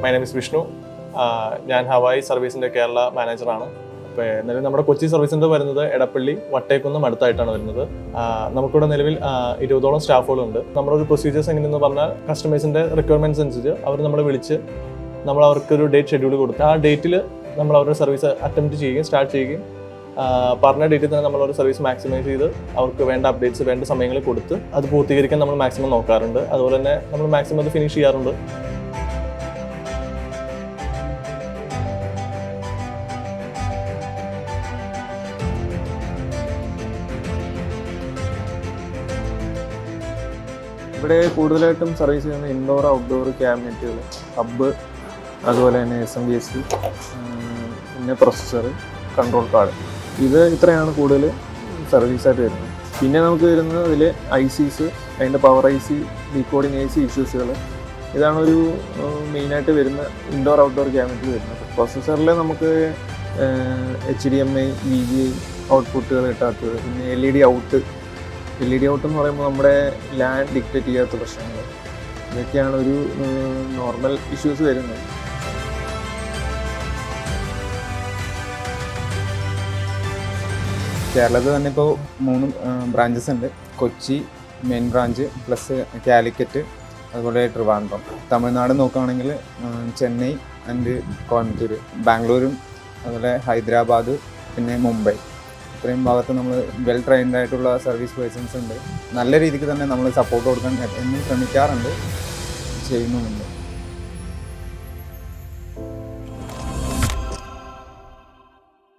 My name is Vishnu. ഞാൻ ഹവായി സർവീസിൻ്റെ കേരള മാനേജറാണ്. അപ്പോൾ നിലവിൽ നമ്മുടെ കൊച്ചി സർവീസ് സെൻ്റർ വരുന്നത് എടപ്പള്ളി വട്ടേക്കുന്നും അടുത്തായിട്ടാണ് വരുന്നത്. നമുക്കിവിടെ നിലവിൽ 20ഓളം സ്റ്റാഫുകളുണ്ട്. നമ്മുടെ ഒരു പ്രൊസീജിയേഴ്സ് എങ്ങനെയെന്ന് പറഞ്ഞാൽ കസ്റ്റമേഴ്സിൻ്റെ റിക്വയർമെൻറ്റ്സ് അനുസരിച്ച് അവർ നമ്മളെ വിളിച്ച് നമ്മൾ അവർക്കൊരു ഡേറ്റ് ഷെഡ്യൂൾ കൊടുത്ത് ആ ഡേറ്റിൽ നമ്മൾ അവരുടെ സർവീസ് അറ്റംപ്റ്റ് ചെയ്യുകയും സ്റ്റാർട്ട് ചെയ്യുകയും പറഞ്ഞ ഡേറ്റിൽ തന്നെ നമ്മളൊരു സർവീസ് മാക്സിമൈസ് ചെയ്ത് അവർക്ക് വേണ്ട അപ്ഡേറ്റ്സ് വേണ്ട സമയങ്ങളിൽ കൊടുത്ത് അത് പൂർത്തീകരിക്കാൻ നമ്മൾ മാക്സിമം നോക്കാറുണ്ട്. അതുപോലെ തന്നെ നമ്മൾ മാക്സിമം അത് ഫിനിഷ് ചെയ്യാറുണ്ട്. ഇവിടെ കൂടുതലായിട്ടും സർവീസ് ചെയ്യുന്ന ഇൻഡോർ ഔട്ട്ഡോർ ക്യാബിനറ്റുകൾ, ഹബ്ബ്, അതുപോലെ തന്നെ SMBSC, പിന്നെ പ്രൊസസ്സർ, കൺട്രോൾ കാർഡ്, ഇത് ഇത്രയാണ് കൂടുതൽ സർവീസായിട്ട് വരുന്നത്. പിന്നെ നമുക്ക് വരുന്നത് അതിൽ ICs, അതിൻ്റെ പവർ IC, ഡീകോഡിങ് IC ഇഷ്യൂസുകൾ, ഇതാണ് ഒരു മെയിനായിട്ട് വരുന്ന ഇൻഡോർ ഔട്ട്ഡോർ ക്യാബിനറ്റ് വരുന്നത്. പ്രൊസസ്സറിൽ നമുക്ക് HDMI, VGA ഔട്ട്പുട്ടുകൾ കിട്ടാത്തത്, പിന്നെ LED ഔട്ട് എന്ന് പറയുമ്പോൾ നമ്മുടെ LAN ഡിക്റ്റേറ്റ് ചെയ്യാത്ത പ്രശ്നങ്ങൾ, ഇതൊക്കെയാണ് ഒരു നോർമൽ ഇഷ്യൂസ് വരുന്നത്. കേരളത്തിൽ തന്നെ ഇപ്പോൾ 3 ബ്രാഞ്ചസ് ഉണ്ട്. Kochi main branch, plus Calicut, അതുപോലെ ട്രിവാൻഡ്രം. തമിഴ്നാട് നോക്കുകയാണെങ്കിൽ ചെന്നൈ ആൻഡ് കോയമ്പത്തൂർ, ബാംഗ്ലൂരും, അതുപോലെ ഹൈദരാബാദ്, പിന്നെ മുംബൈ. ഇത്രയും ഭാഗത്ത് നമ്മൾ വെൽ ട്രെയിൻഡ് ആയിട്ടുള്ള സർവീസ് പേഴ്സൺസ് ഉണ്ട്. നല്ല രീതിക്ക് തന്നെ നമ്മൾ സപ്പോർട്ട് കൊടുക്കാൻ എന്നും ശ്രമിക്കാറുണ്ട്, ചെയ്യുന്നുമുണ്ട്.